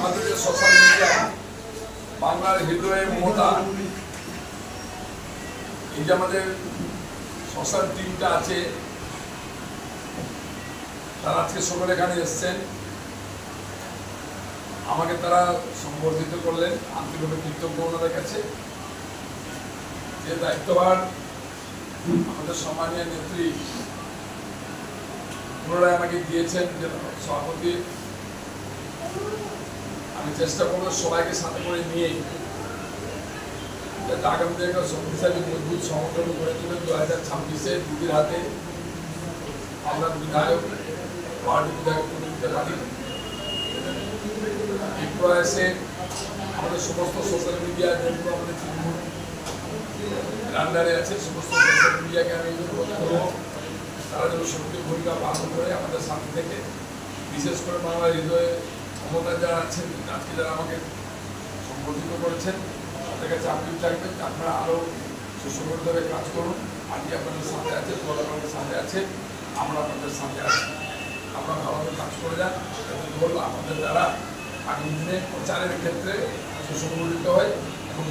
আমাদের যে social media বাংলার হৃদয়ে মমতা, এই যে আমাদের সোশ্যাল টিমটা আছে, তারা আজকে সকলে এখানে এসছেন। আমাকে তারা সম্বর্ধিত করলেন, আন্তরিকভাবে কৃতজ্ঞ ওনাদের কাছে। যে দায়িত্বভার আমাদের সম্মানীয় নেত্রী পুনরায় আমাকে দিয়েছেন সভাপতি, আমি চেষ্টা করবো সবাইকে সাথে করে নিয়ে আগামী দিনে একটা শক্তিশালী মজবুত সংগঠন গড়ে তুলে 2026-এ দিদির হাতে আমরা বিধায়ক ওয়ার্ড বিধায়ক করে দিতে পারি। এই প্রয়াসে আমাদের সমস্ত সোশ্যাল মিডিয়া যেগুলো আমাদের তৃণমূল রান্ডারে আছে, সমস্ত সোশ্যাল মিডিয়াকে আমি অনুরোধ করবো তারা যেন সক্রিয় ভূমিকা পালন করে আমাদের সাথে থেকে, বিশেষ করে বাংলার হৃদয়ে ক্ষমতা যারা আছেন, আজকে যারা আমাকে সম্বোধিত করেছেন, তাদের কাছে আপিল থাকবে আপনারা আরও সুসংগঠিতভাবে কাজ করুন। আজকে আপনাদের সাথে আছে, দল আপনাদের সাথে আছে, আমরা আপনাদের সাথে আছি। আমরা ভালোভাবে কাজ করে যান, যাতে দল আমাদের দ্বারা আগামী দিনে প্রচারের ক্ষেত্রে সুসংগঠিত হয় এবং